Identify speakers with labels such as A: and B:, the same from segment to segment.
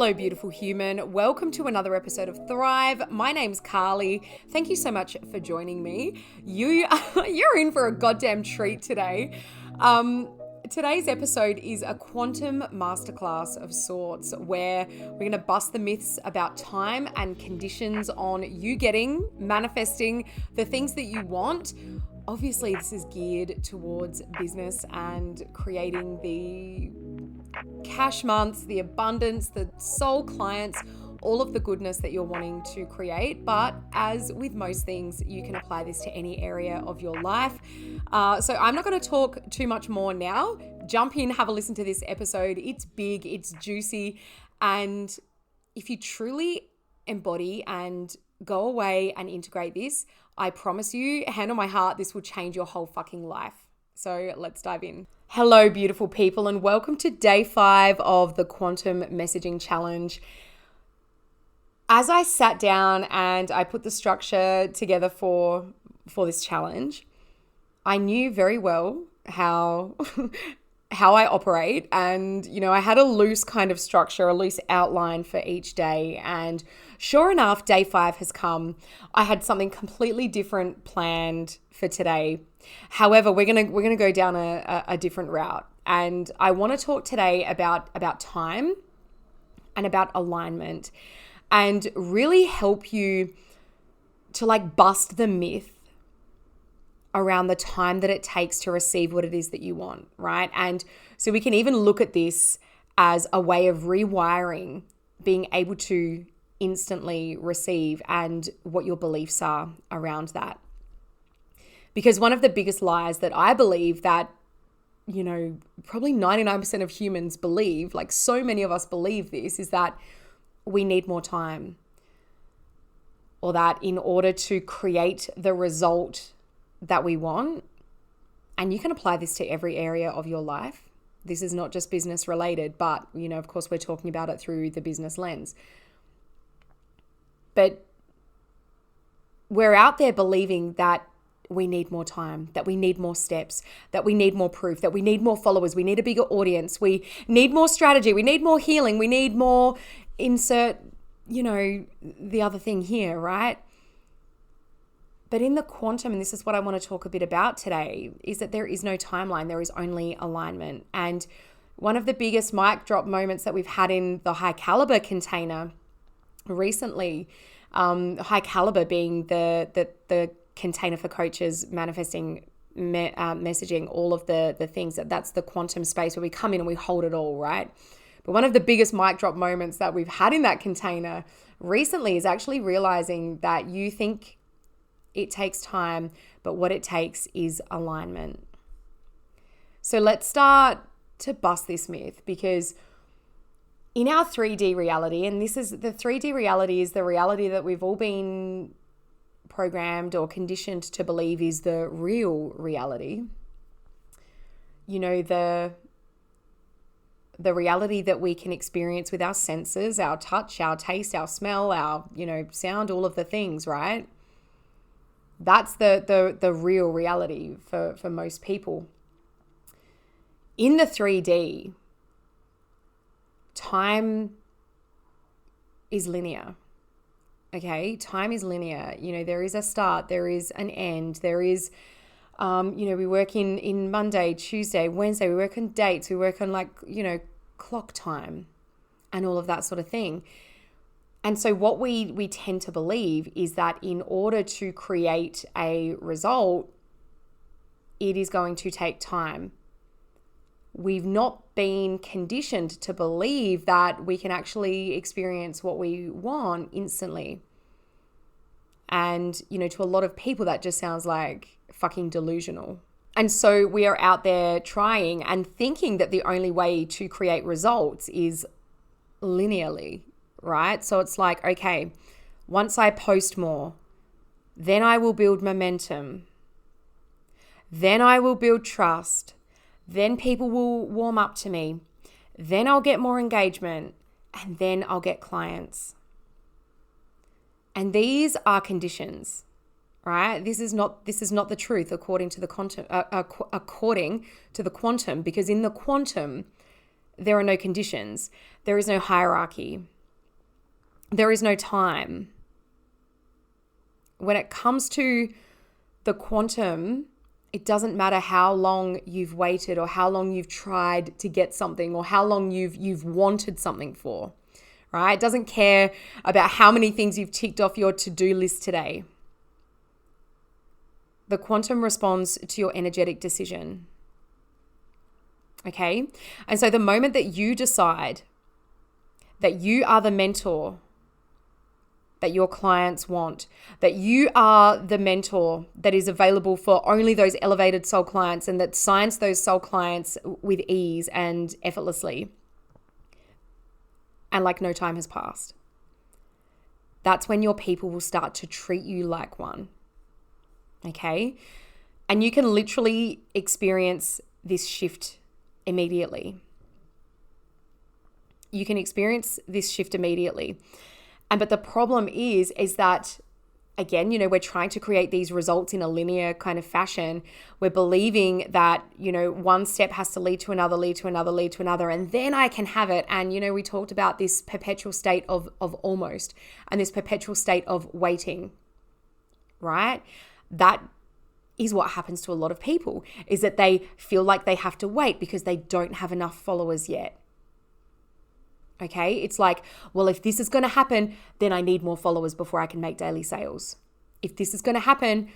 A: Hello, beautiful human. Welcome to another episode of Thrive. My name's Carly. Thank you so much for joining me. You're in for a goddamn treat today. Today's episode is a quantum masterclass of sorts where we're going to bust the myths about time and conditions on you manifesting the things that you want. Obviously, this is geared towards business and creating the cash months, the abundance, the soul clients, all of the goodness that you're wanting to create. But as with most things, you can apply this to any area of your life. So I'm not going to talk too much more now. Jump in, have a listen to this episode. It's big, it's juicy. And if you truly embody and go away and integrate this, I promise you, hand on my heart, this will change your whole fucking life. So let's dive in. Hello, beautiful people, and welcome to day 5 of the Quantum Messaging Challenge. As I sat down and I put the structure together for this challenge, I knew very well how I operate, and I had a loose kind of structure, a loose outline for each day. And sure enough, day 5 has come. I had something completely different planned for today. However, we're gonna go down a different route, and I want to talk today about time and about alignment, and really help you to bust the myth around the time that it takes to receive what it is that you want, right? And so we can even look at this as a way of rewiring, being able to instantly receive, and what your beliefs are around that. Because one of the biggest lies that I believe that, probably 99% of humans believe, like so many of us believe this, is that we need more time. Or that in order to create the result that we want, and you can apply this to every area of your life. This is not just business related, but, of course, we're talking about it through the business lens. But we're out there believing that we need more time, that we need more steps, that we need more proof, that we need more followers, we need a bigger audience, we need more strategy, we need more healing, we need more insert, the other thing here, right? But in the quantum, and this is what I want to talk a bit about today, is that there is no timeline, there is only alignment. And one of the biggest mic drop moments that we've had in the high caliber container recently, high caliber being the container for coaches, manifesting, messaging, all of the things, that's the quantum space where we come in and we hold it all, right? But one of the biggest mic drop moments that we've had in that container recently is actually realizing that you think it takes time, but what it takes is alignment. So let's start to bust this myth, because in our 3D reality, and this is the 3D reality, is the reality that we've all been programmed or conditioned to believe is the real reality. The reality that we can experience with our senses, our touch, our taste, our smell, our, sound, all of the things, right? That's the real reality for most people. In the 3D, time is linear. Okay, time is linear. There is a start, there is an end, there is, we work in Monday, Tuesday, Wednesday, we work on dates, we work on clock time and all of that sort of thing. And so what we tend to believe is that in order to create a result, it is going to take time. We've not been conditioned to believe that we can actually experience what we want instantly. And, to a lot of people, that just sounds like fucking delusional. And so we are out there trying and thinking that the only way to create results is linearly, right? So it's like, okay, once I post more, then I will build momentum. Then I will build trust. Then people will warm up to me. Then I'll get more engagement, and then I'll get clients. And these are conditions, right? This is not the truth according to the quantum, because in the quantum there are no conditions. There is no hierarchy. there is no time. When it comes to the quantum, it doesn't matter how long you've waited or how long you've tried to get something or how long you've wanted something for, right? It doesn't care about how many things you've ticked off your to-do list today. The quantum responds to your energetic decision. Okay? And so the moment that you decide that you are the mentor that your clients want, that you are the mentor that is available for only those elevated soul clients and that signs those soul clients with ease and effortlessly, and like no time has passed, that's when your people will start to treat you like one. Okay? And you can literally experience this shift immediately. You can experience this shift immediately. But the problem is that, again, we're trying to create these results in a linear kind of fashion. We're believing that, one step has to lead to another, lead to another, lead to another, and then I can have it. And, we talked about this perpetual state of almost, and this perpetual state of waiting, right? That is what happens to a lot of people, is that they feel like they have to wait because they don't have enough followers yet. Okay, it's like, well, if this is going to happen, then I need more followers before I can make daily sales. If this is going to happen,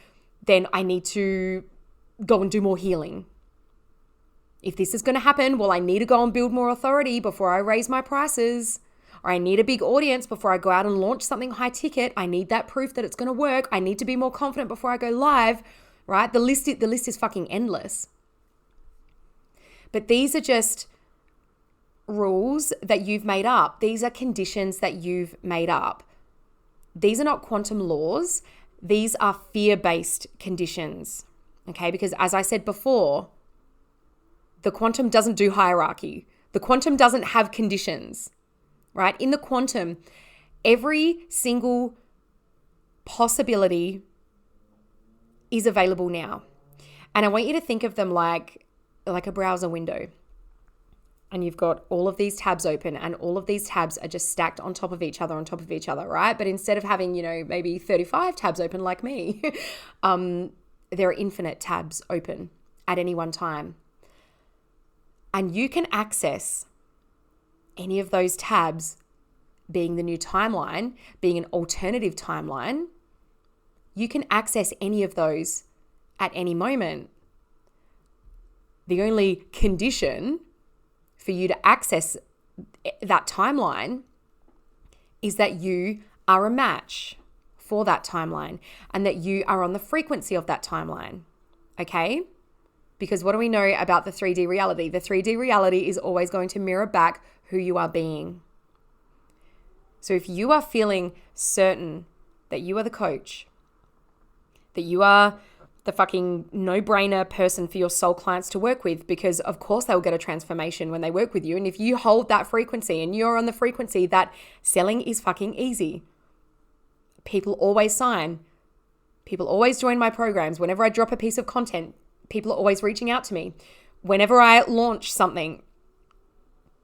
A: then I need to go and do more healing. If this is going to happen, well, I need to go and build more authority before I raise my prices. Or I need a big audience before I go out and launch something high ticket. I need that proof that it's going to work. I need to be more confident before I go live, right? The list is fucking endless. But these are just rules that you've made up. These are conditions that you've made up. These are not quantum laws. These are fear-based conditions, okay? Because as I said before, the quantum doesn't do hierarchy. The quantum doesn't have conditions, right? In the quantum, every single possibility is available now. And I want you to think of them like a browser window. And you've got all of these tabs open, and all of these tabs are just stacked on top of each other, right? But instead of having, maybe 35 tabs open like me, there are infinite tabs open at any one time. And you can access any of those tabs, being the new timeline, being an alternative timeline. You can access any of those at any moment. The only condition for you to access that timeline is that you are a match for that timeline and that you are on the frequency of that timeline, okay? Because what do we know about the 3D reality? The 3D reality is always going to mirror back who you are being. So if you are feeling certain that you are the coach, that you are the fucking no-brainer person for your soul clients to work with, because of course they will get a transformation when they work with you. And if you hold that frequency and you're on the frequency that selling is fucking easy, people always sign, people always join my programs. Whenever I drop a piece of content, people are always reaching out to me. Whenever I launch something,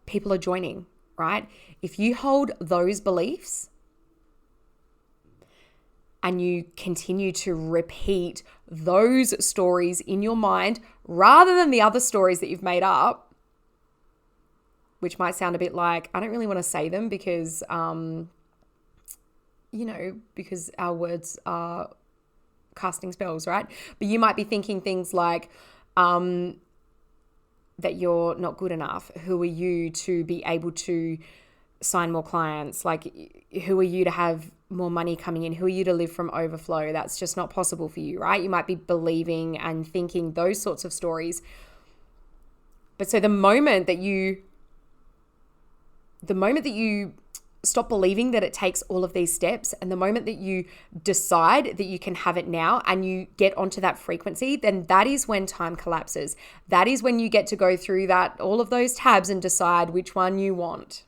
A: people are joining, right? If you hold those beliefs and you continue to repeat those stories in your mind rather than the other stories that you've made up, which might sound a bit like, I don't really want to say them because, because our words are casting spells, right? But you might be thinking things like that you're not good enough. Who are you to be able to sign more clients? Like, who are you to have more money coming in? Who are you to live from overflow? That's just not possible for you, right? You might be believing and thinking those sorts of stories. But so the moment that you stop believing that it takes all of these steps, and the moment that you decide that you can have it now and you get onto that frequency, then that is when time collapses. That is when you get to go through all of those tabs and decide which one you want.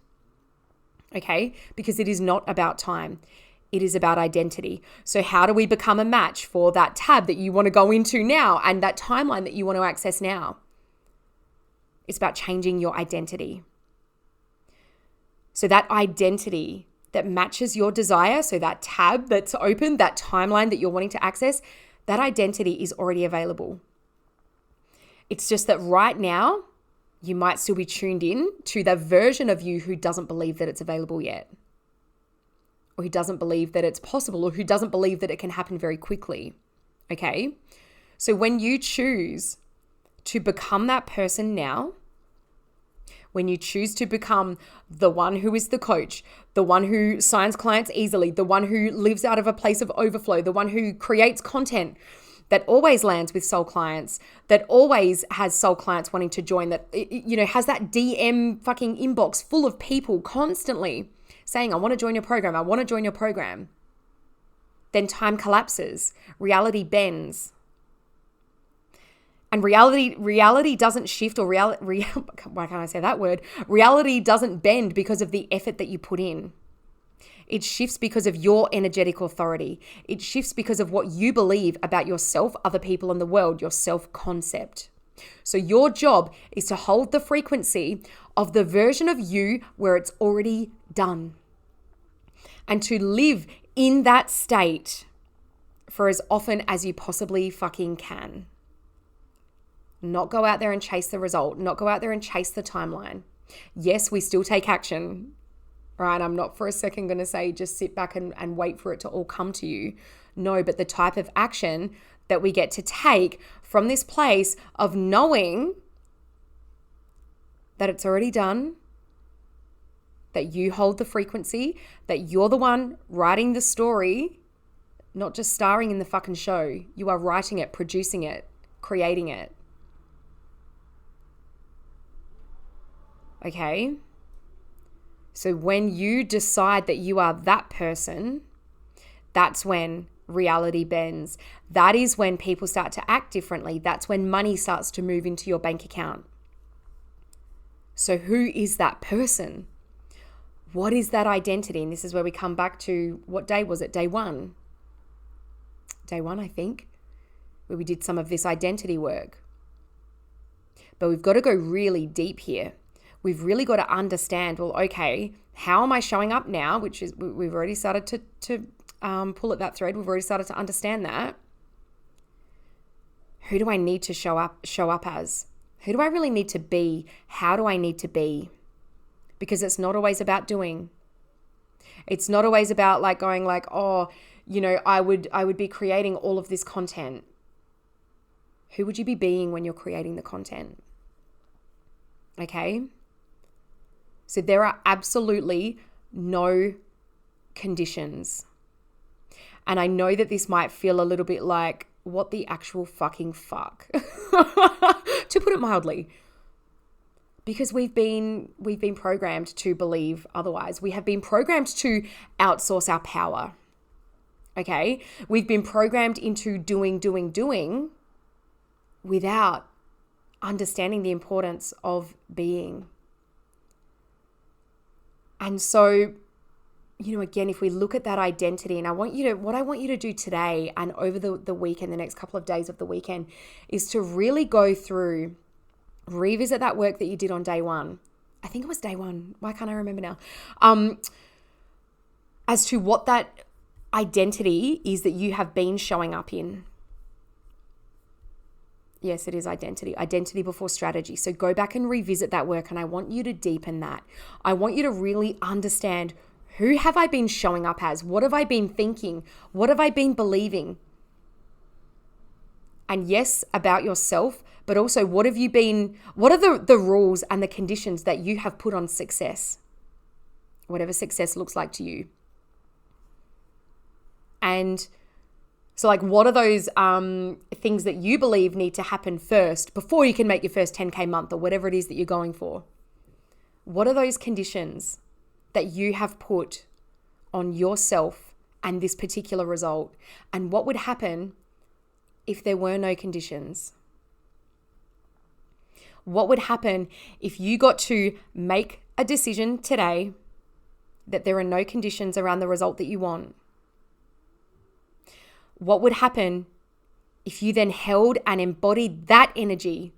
A: Okay? Because it is not about time. It is about identity. So how do we become a match for that tab that you want to go into now and that timeline that you want to access now? It's about changing your identity. So that identity that matches your desire, so that tab that's open, that timeline that you're wanting to access, that identity is already available. It's just that right now, you might still be tuned in to the version of you who doesn't believe that it's available yet, or who doesn't believe that it's possible, or who doesn't believe that it can happen very quickly. Okay? So when you choose to become that person now, when you choose to become the one who is the coach, the one who signs clients easily, the one who lives out of a place of overflow, the one who creates content that always lands with soul clients, that always has soul clients wanting to join, that, has that DM fucking inbox full of people constantly saying, I want to join your program, I want to join your program. Then time collapses, reality bends. And reality doesn't shift, or why can't I say that word? Reality doesn't bend because of the effort that you put in. It shifts because of your energetic authority. It shifts because of what you believe about yourself, other people, and the world, your self-concept. So your job is to hold the frequency of the version of you where it's already done, and to live in that state for as often as you possibly fucking can. Not go out there and chase the result, not go out there and chase the timeline. Yes, we still take action, right? I'm not for a second going to say just sit back and wait for it to all come to you. No, but the type of action that we get to take from this place of knowing that it's already done, that you hold the frequency, that you're the one writing the story, not just starring in the fucking show. You are writing it, producing it, creating it. Okay? So when you decide that you are that person, that's when reality bends. That is when people start to act differently. That's when money starts to move into your bank account. So who is that person? What is that identity? And this is where we come back to, what day was it? Day one. Day one, I think, where we did some of this identity work. But we've got to go really deep here. We've really got to understand, well, okay, how am I showing up now? Which is, we've already started to pull at that thread. We've already started to understand that. Who do I need to show up as? Who do I really need to be? How do I need to be? Because it's not always about doing. It's not always about like going like, oh, I would be creating all of this content. Who would you be being when you're creating the content? Okay? So there are absolutely no conditions. And I know that this might feel a little bit like, what the actual fucking fuck? To put it mildly. Because we've been programmed to believe otherwise. We have been programmed to outsource our power. Okay? We've been programmed into doing without understanding the importance of being. And so, again, if we look at that identity, and what I want you to do today and over the weekend, the next couple of days of the weekend, is to really go through, revisit that work that you did on day one. I think it was day one. Why can't I remember now? As to what that identity is that you have been showing up in. Yes, it is identity. Identity before strategy. So go back and revisit that work, and I want you to deepen that. I want you to really understand, who have I been showing up as? What have I been thinking? What have I been believing? And yes, about yourself, but also what are the rules and the conditions that you have put on success? Whatever success looks like to you. And so like, what are those things that you believe need to happen first before you can make your first 10K month or whatever it is that you're going for? What are those conditions that you have put on yourself and this particular result? And what would happen if there were no conditions? What would happen if you got to make a decision today that there are no conditions around the result that you want? What would happen if you then held and embodied that energy,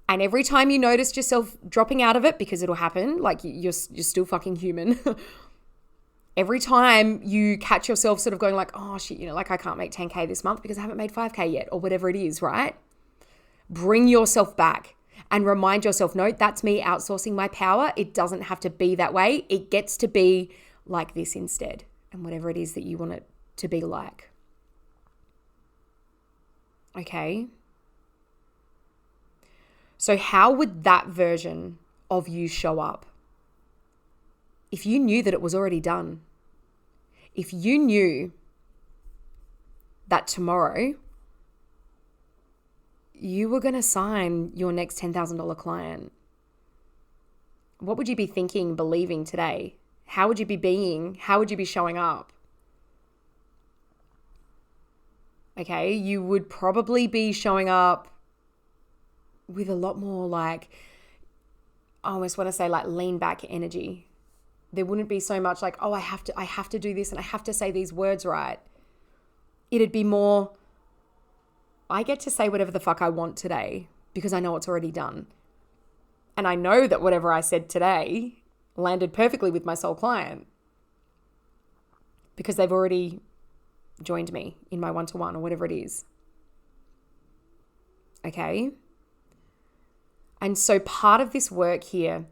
A: and every time you noticed yourself dropping out of it, because it'll happen, like you're still fucking human. Every time you catch yourself sort of going like, oh shit, like I can't make 10K this month because I haven't made 5K yet, or whatever it is, right? Bring yourself back and remind yourself, no, that's me outsourcing my power. It doesn't have to be that way. It gets to be like this instead, and whatever it is that you want it to be like. Okay. So how would that version of you show up if you knew that it was already done? If you knew that tomorrow you were going to sign your next $10,000 client, what would you be thinking, believing today? How would you be being? How would you be showing up? Okay, you would probably be showing up with a lot more like, I almost want to say like lean back energy. There wouldn't be so much like, oh, I have to do this and I have to say these words right. It'd be more, I get to say whatever the fuck I want today because I know it's already done. And I know that whatever I said today landed perfectly with my soul client because they've already joined me in my one-to-one or whatever it is. Okay? And so part of this work here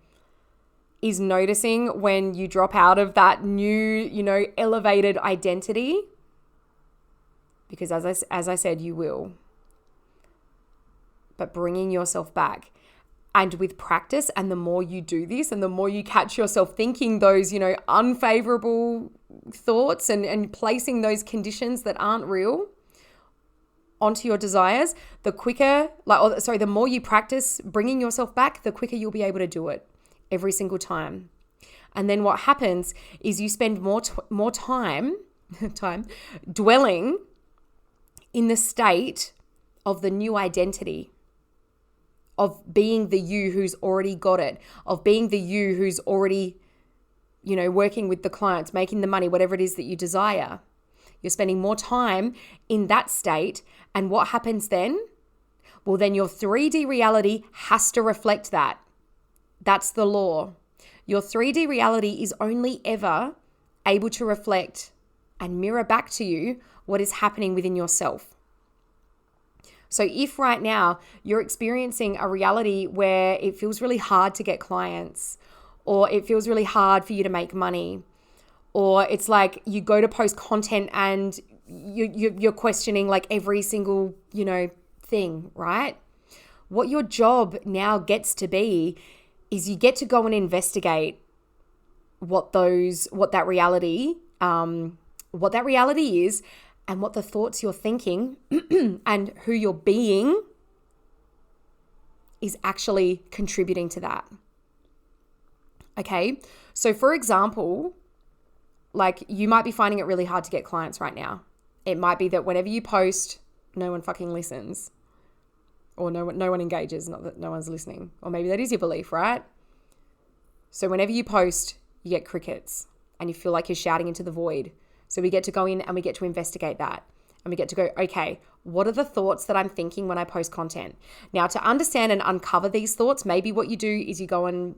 A: is noticing when you drop out of that new, elevated identity, because as I said, you will. But bringing yourself back. And with practice, and the more you do this and the more you catch yourself thinking those, unfavorable thoughts and placing those conditions that aren't real onto your desires, the more you practice bringing yourself back, the quicker you'll be able to do it every single time. And then what happens is you spend more time dwelling in the state of the new identity, of being the you who's already got it, of being the you who's already, working with the clients, making the money, whatever it is that you desire. You're spending more time in that state. And what happens then? Well, then your 3D reality has to reflect that. That's the law. Your 3D reality is only ever able to reflect and mirror back to you what is happening within yourself. So if right now you're experiencing a reality where it feels really hard to get clients, or it feels really hard for you to make money, or it's like you go to post content and you're questioning like every single, thing, right? What your job now gets to be is you get to go and investigate what that reality is, and what the thoughts you're thinking and who you're being is actually contributing to that. Okay. So for example, like you might be finding it really hard to get clients right now. It might be that whenever you post, no one fucking listens, or no one engages, not that no one's listening. Or maybe that is your belief, right? So whenever you post, you get crickets and you feel like you're shouting into the void. So we get to go in and we get to investigate that. And we get to go, okay, what are the thoughts that I'm thinking when I post content? Now, to understand and uncover these thoughts, maybe what you do is you go and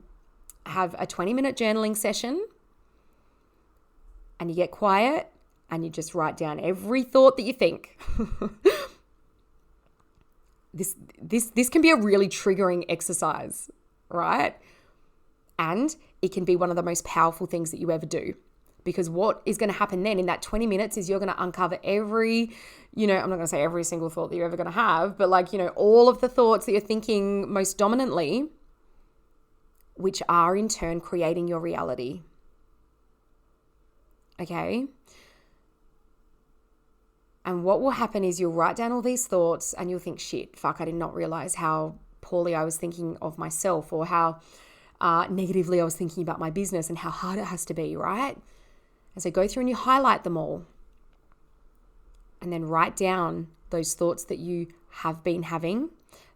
A: have a 20-minute journaling session and you get quiet and you just write down every thought that you think. This can be a really triggering exercise, right? And it can be one of the most powerful things that you ever do. Because what is going to happen then in that 20 minutes is you're going to uncover every, I'm not going to say every single thought that you're ever going to have, but all of the thoughts that you're thinking most dominantly, which are in turn creating your reality. Okay? And what will happen is you'll write down all these thoughts and you'll think, shit, fuck, I did not realize how poorly I was thinking of myself, or how negatively I was thinking about my business and how hard it has to be, right? And so go through and you highlight them all. And then write down those thoughts that you have been having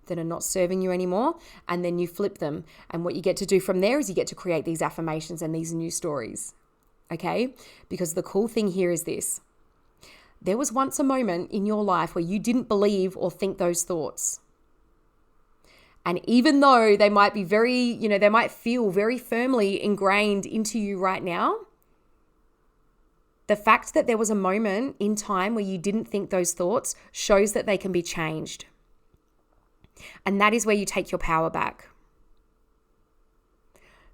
A: that are not serving you anymore. And then you flip them. And what you get to do from there is you get to create these affirmations and these new stories. Okay? Because the cool thing here is this. There was once a moment in your life where you didn't believe or think those thoughts. And even though they might be they might feel very firmly ingrained into you right now, The fact that there was a moment in time where you didn't think those thoughts shows that they can be changed. And that is where you take your power back.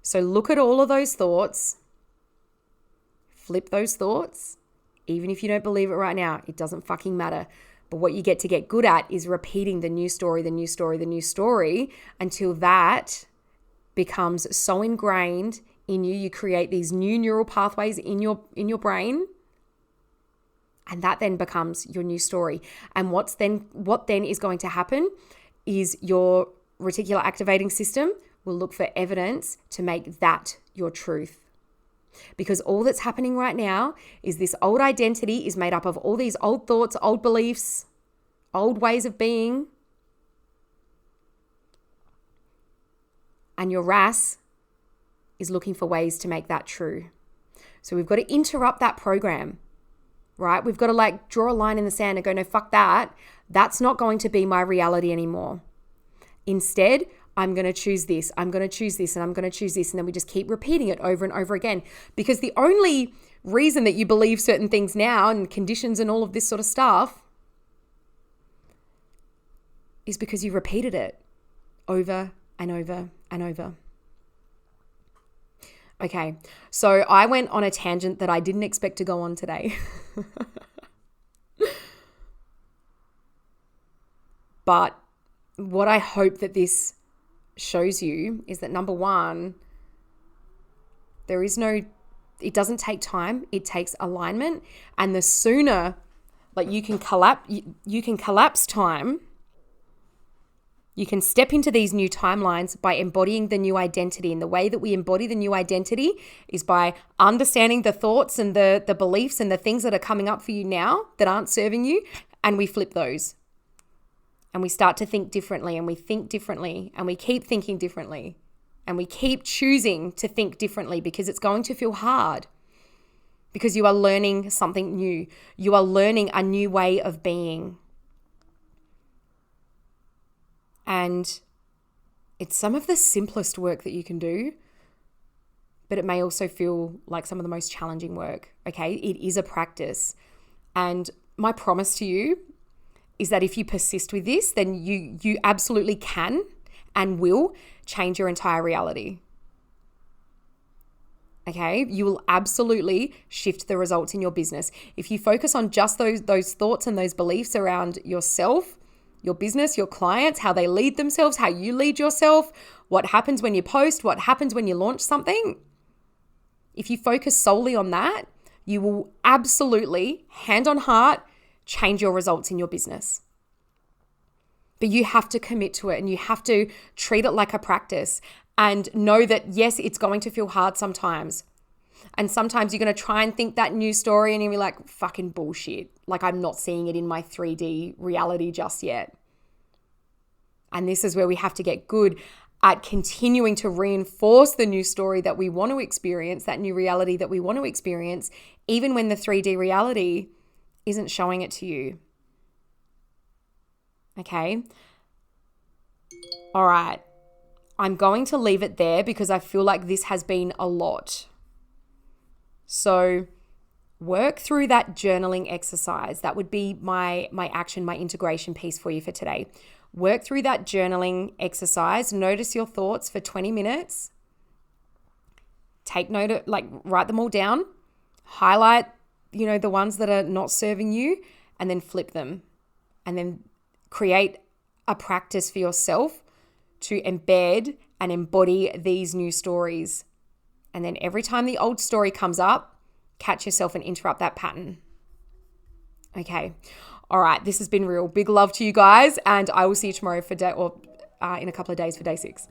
A: So look at all of those thoughts, flip those thoughts. Even if you don't believe it right now, it doesn't fucking matter. But what you get to get good at is repeating the new story, the new story, the new story until that becomes so ingrained in you. You create these new neural pathways in your brain, and that then becomes your new story. And what then is going to happen is your reticular activating system will look for evidence to make that your truth. Because all that's happening right now is this old identity is made up of all these old thoughts, old beliefs, old ways of being. And your RAS is looking for ways to make that true. So we've got to interrupt that program, right? We've got to draw a line in the sand and go, no, fuck that. That's not going to be my reality anymore. Instead, I'm going to choose this, I'm going to choose this, and I'm going to choose this. And then we just keep repeating it over and over again. Because the only reason that you believe certain things now and conditions and all of this sort of stuff is because you repeated it over and over and over. Okay, so I went on a tangent that I didn't expect to go on today. But what I hope that this shows you is that, number one, it doesn't take time, it takes alignment. And the sooner you can collapse time, you can step into these new timelines by embodying the new identity. And the way that we embody the new identity is by understanding the thoughts and the beliefs and the things that are coming up for you now that aren't serving you, and we flip those. And we start to think differently, and we think differently, and we keep thinking differently, and we keep choosing to think differently because it's going to feel hard, because you are learning something new. You are learning a new way of being. And it's some of the simplest work that you can do, but it may also feel like some of the most challenging work, okay? It is a practice. And my promise to you is that if you persist with this, then you absolutely can and will change your entire reality. Okay? You will absolutely shift the results in your business. If you focus on just those thoughts and those beliefs around yourself, your business, your clients, how they lead themselves, how you lead yourself, what happens when you post, what happens when you launch something. If you focus solely on that, you will absolutely, hand on heart, change your results in your business. But you have to commit to it, and you have to treat it like a practice and know that, yes, it's going to feel hard sometimes. And sometimes you're going to try and think that new story and you'll be like, fucking bullshit. I'm not seeing it in my 3D reality just yet. And this is where we have to get good at continuing to reinforce the new story that we want to experience, that new reality that we want to experience, even when the 3D reality isn't showing it to you. Okay? All right. I'm going to leave it there because I feel like this has been a lot. So work through that journaling exercise. That would be my action, my integration piece for you for today. Work through that journaling exercise. Notice your thoughts for 20 minutes. Take note of, write them all down. Highlight, the ones that are not serving you, and then flip them. And then create a practice for yourself to embed and embody these new stories. And then every time the old story comes up, catch yourself and interrupt that pattern. Okay. All right. This has been real. Big love to you guys. And I will see you tomorrow in a couple of days for day 6.